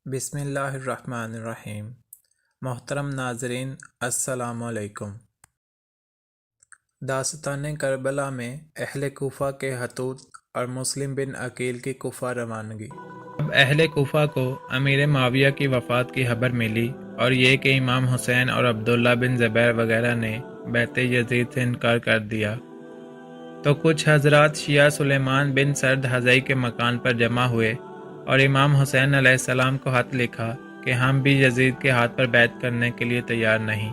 بسم اللہ الرحمن الرحیم۔ محترم ناظرین، السلام علیکم۔ داستان کربلا میں اہل کوفہ کے خطوط اور مسلم بن عقیل کی کوفہ روانگی۔ اب اہل کوفہ کو امیر معاویہ کی وفات کی خبر ملی اور یہ کہ امام حسین اور عبداللہ بن زبیر وغیرہ نے بیعت یزید سے انکار کر دیا، تو کچھ حضرات شیعہ سلیمان بن سرد حضئی کے مکان پر جمع ہوئے اور امام حسین علیہ السلام کو خط لکھا کہ ہم بھی یزید کے ہاتھ پر بیعت کرنے کے لیے تیار نہیں،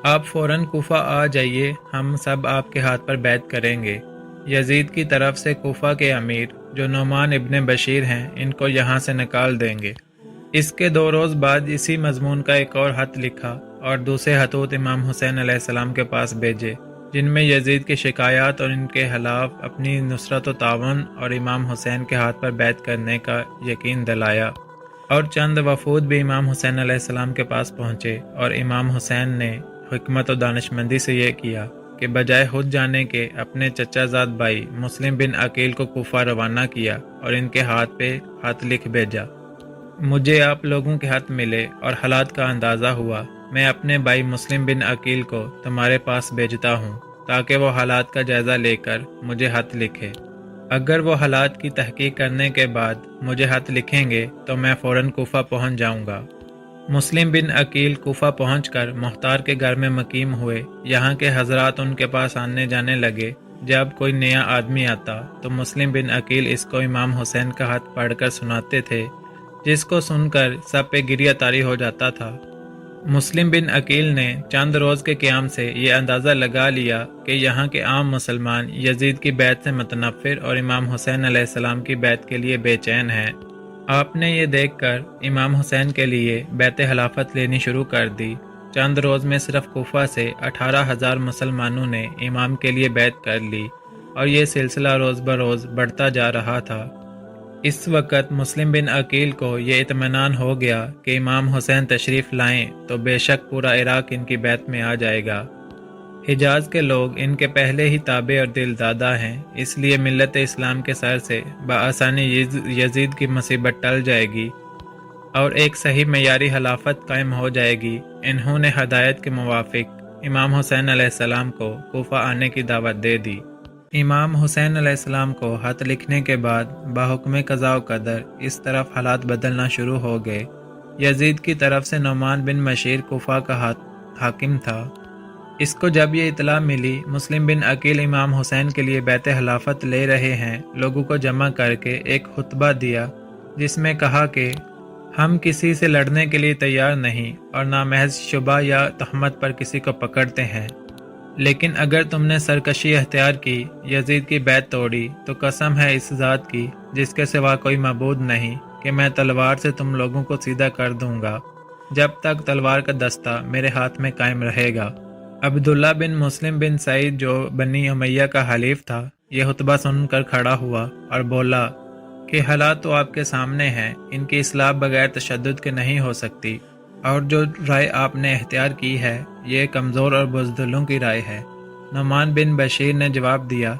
آپ فوراً کوفہ آ جائیے، ہم سب آپ کے ہاتھ پر بیعت کریں گے۔ یزید کی طرف سے کوفہ کے امیر جو نعمان ابن بشیر ہیں ان کو یہاں سے نکال دیں گے۔ اس کے 2 روز بعد اسی مضمون کا ایک اور خط لکھا اور دوسرے خطوط امام حسین علیہ السلام کے پاس بھیجے، جن میں یزید کی شکایات اور ان کے خلاف اپنی نصرت و تعاون اور امام حسین کے ہاتھ پر بیعت کرنے کا یقین دلایا۔ اور چند وفود بھی امام حسین علیہ السلام کے پاس پہنچے اور امام حسین نے حکمت و دانشمندی سے یہ کیا کہ بجائے خود جانے کے اپنے چچا زاد بھائی مسلم بن عقیل کو کوفہ روانہ کیا اور ان کے ہاتھ پہ خط لکھ بھیجا، مجھے آپ لوگوں کے خط ملے اور حالات کا اندازہ ہوا، میں اپنے بھائی مسلم بن عقیل کو تمہارے پاس بھیجتا ہوں تاکہ وہ حالات کا جائزہ لے کر مجھے خط لکھے۔ اگر وہ حالات کی تحقیق کرنے کے بعد مجھے خط لکھیں گے تو میں فوراً کوفہ پہنچ جاؤں گا۔ مسلم بن عقیل کوفہ پہنچ کر مختار کے گھر میں مقیم ہوئے۔ یہاں کے حضرات ان کے پاس آنے جانے لگے۔ جب کوئی نیا آدمی آتا تو مسلم بن عقیل اس کو امام حسین کا خط پڑھ کر سناتے تھے، جس کو سن کر سب پہ گریہ طاری ہو جاتا تھا۔ مسلم بن عقیل نے چند روز کے قیام سے یہ اندازہ لگا لیا کہ یہاں کے عام مسلمان یزید کی بیعت سے متنفر اور امام حسین علیہ السلام کی بیعت کے لیے بے چین ہیں۔ آپ نے یہ دیکھ کر امام حسین کے لیے بیعت خلافت لینی شروع کر دی۔ چند روز میں صرف کوفہ سے 18,000 مسلمانوں نے امام کے لیے بیعت کر لی اور یہ سلسلہ روز بروز بڑھتا جا رہا تھا۔ اس وقت مسلم بن عقیل کو یہ اطمینان ہو گیا کہ امام حسین تشریف لائیں تو بے شک پورا عراق ان کی بیعت میں آ جائے گا۔ حجاز کے لوگ ان کے پہلے ہی تابع اور دل دادا ہیں، اس لیے ملت اسلام کے سر سے بآسانی یزید کی مصیبت ٹل جائے گی اور ایک صحیح معیاری خلافت قائم ہو جائے گی۔ انہوں نے ہدایت کے موافق امام حسین علیہ السلام کو کوفہ آنے کی دعوت دے دی۔ امام حسین علیہ السلام کو خط لکھنے کے بعد بحکم قضاء و قدر اس طرف حالات بدلنا شروع ہو گئے۔ یزید کی طرف سے نعمان بن بشیر کوفہ کا حاکم تھا۔ اس کو جب یہ اطلاع ملی مسلم بن عقیل امام حسین کے لیے بیعت خلافت لے رہے ہیں، لوگوں کو جمع کر کے ایک خطبہ دیا جس میں کہا کہ ہم کسی سے لڑنے کے لیے تیار نہیں اور نہ محض شبہ یا تہمت پر کسی کو پکڑتے ہیں، لیکن اگر تم نے سرکشی اختیار کی، یزید کی بیعت توڑی، تو قسم ہے اس ذات کی جس کے سوا کوئی معبود نہیں کہ میں تلوار سے تم لوگوں کو سیدھا کر دوں گا جب تک تلوار کا دستہ میرے ہاتھ میں قائم رہے گا۔ عبداللہ بن مسلم بن سعید جو بنی امیہ کا حلیف تھا، یہ خطبہ سن کر کھڑا ہوا اور بولا کہ حالات تو آپ کے سامنے ہیں، ان کی اصلاح بغیر تشدد کے نہیں ہو سکتی، اور جو رائے آپ نے اختیار کی ہے یہ کمزور اور بزدلوں کی رائے ہے۔ نعمان بن بشیر نے جواب دیا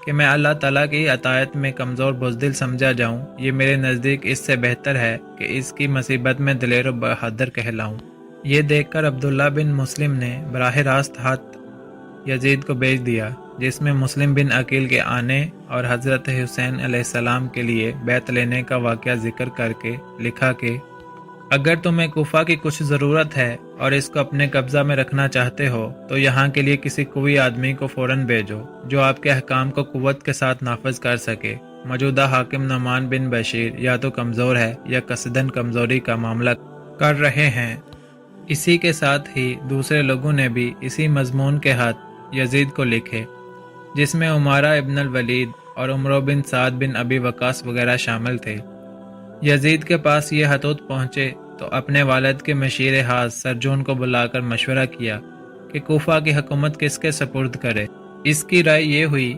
کہ میں اللہ تعالیٰ کی اطاعت میں کمزور بزدل سمجھا جاؤں، یہ میرے نزدیک اس سے بہتر ہے کہ اس کی مصیبت میں دلیر و بہادر کہلاؤں۔ یہ دیکھ کر عبداللہ بن مسلم نے براہ راست خط یزید کو بھیج دیا، جس میں مسلم بن عقیل کے آنے اور حضرت حسین علیہ السلام کے لیے بیعت لینے کا واقعہ ذکر کر کے لکھا کہ اگر تمہیں کوفہ کی کچھ ضرورت ہے اور اس کو اپنے قبضہ میں رکھنا چاہتے ہو تو یہاں کے لیے کسی قوی آدمی کو فوراً بھیجو جو آپ کے احکام کو قوت کے ساتھ نافذ کر سکے۔ موجودہ حاکم نعمان بن بشیر یا تو کمزور ہے یا قصداً کمزوری کا معاملہ کر رہے ہیں۔ اسی کے ساتھ ہی دوسرے لوگوں نے بھی اسی مضمون کے خط یزید کو لکھے، جس میں عمارہ ابن الولید اور عمرو بن سعد بن ابی وقاص وغیرہ شامل تھے۔ یزید کے پاس یہ خطوط پہنچے تو اپنے والد کے مشیر حاض سرجون کو بلا کر مشورہ کیا کہ کوفہ کی حکومت کس کے سپرد کرے۔ اس کی رائے یہ ہوئی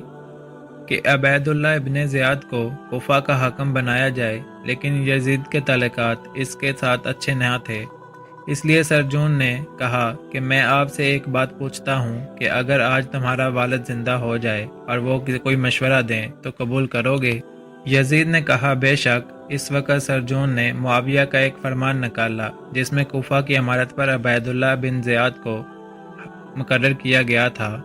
کہ عبید اللہ ابن زیاد کو کوفہ کا حاکم بنایا جائے، لیکن یزید کے تعلقات اس کے ساتھ اچھے نہ تھے، اس لیے سرجون نے کہا کہ میں آپ سے ایک بات پوچھتا ہوں کہ اگر آج تمہارا والد زندہ ہو جائے اور وہ کوئی مشورہ دیں تو قبول کرو گے؟ یزید نے کہا بے شک اس وقت سرجون نے معاویہ کا ایک فرمان نکالا جس میں کوفہ کی امارت پر عبید اللہ بن زیاد کو مقرر کیا گیا تھا۔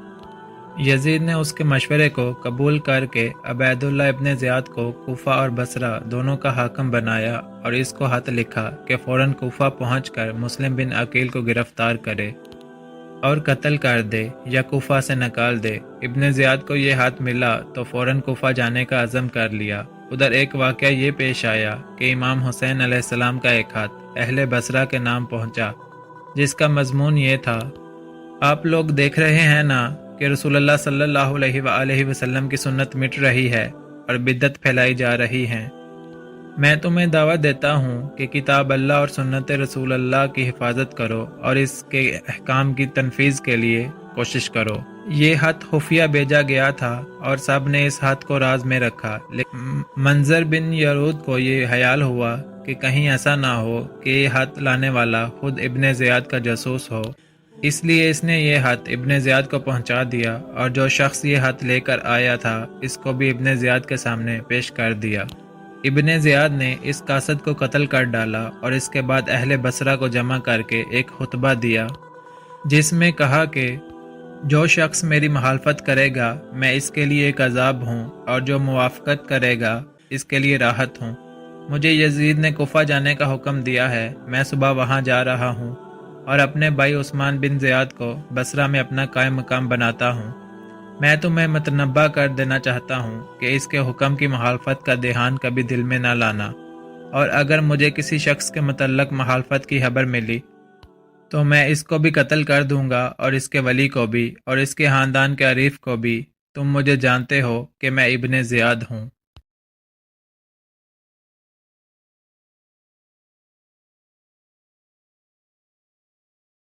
یزید نے اس کے مشورے کو قبول کر کے عبید اللہ ابن زیاد کو کوفہ اور بصرہ دونوں کا حاکم بنایا اور اس کو خط لکھا کہ فوراً کوفہ پہنچ کر مسلم بن عقیل کو گرفتار کرے اور قتل کر دے یا کوفہ سے نکال دے۔ ابن زیاد کو یہ ہاتھ ملا تو فوراً کوفہ جانے کا عزم کر لیا۔ ادھر ایک واقعہ یہ پیش آیا کہ امام حسین علیہ السلام کا ایک ہاتھ اہل بصرہ کے نام پہنچا، جس کا مضمون یہ تھا: آپ لوگ دیکھ رہے ہیں نا کہ رسول اللہ صلی اللہ علیہ وآلہ وسلم کی سنت مٹ رہی ہے اور بدعت پھیلائی جا رہی ہیں۔ میں تمہیں دعوت دیتا ہوں کہ کتاب اللہ اور سنت رسول اللہ کی حفاظت کرو اور اس کے احکام کی تنفیذ کے لیے کوشش کرو۔ یہ خط خفیہ بھیجا گیا تھا اور سب نے اس خط کو راز میں رکھا، لیکن منظر بن یرود کو یہ خیال ہوا کہ کہیں ایسا نہ ہو کہ یہ خط لانے والا خود ابن زیاد کا جاسوس ہو، اس لیے اس نے یہ خط ابن زیاد کو پہنچا دیا اور جو شخص یہ خط لے کر آیا تھا اس کو بھی ابن زیاد کے سامنے پیش کر دیا۔ ابن زیاد نے اس قاصد کو قتل کر ڈالا اور اس کے بعد اہل بصرہ کو جمع کر کے ایک خطبہ دیا جس میں کہا کہ جو شخص میری مخالفت کرے گا میں اس کے لیے ایک عذاب ہوں اور جو موافقت کرے گا اس کے لیے راحت ہوں۔ مجھے یزید نے کوفہ جانے کا حکم دیا ہے، میں صبح وہاں جا رہا ہوں اور اپنے بھائی عثمان بن زیاد کو بصرہ میں اپنا قائم مقام بناتا ہوں۔ میں تمہیں متنبہ کر دینا چاہتا ہوں کہ اس کے حکم کی مخالفت کا دھیان کبھی دل میں نہ لانا، اور اگر مجھے کسی شخص کے متعلق مخالفت کی خبر ملی تو میں اس کو بھی قتل کر دوں گا اور اس کے ولی کو بھی اور اس کے خاندان کے عریف کو بھی۔ تم مجھے جانتے ہو کہ میں ابن زیاد ہوں۔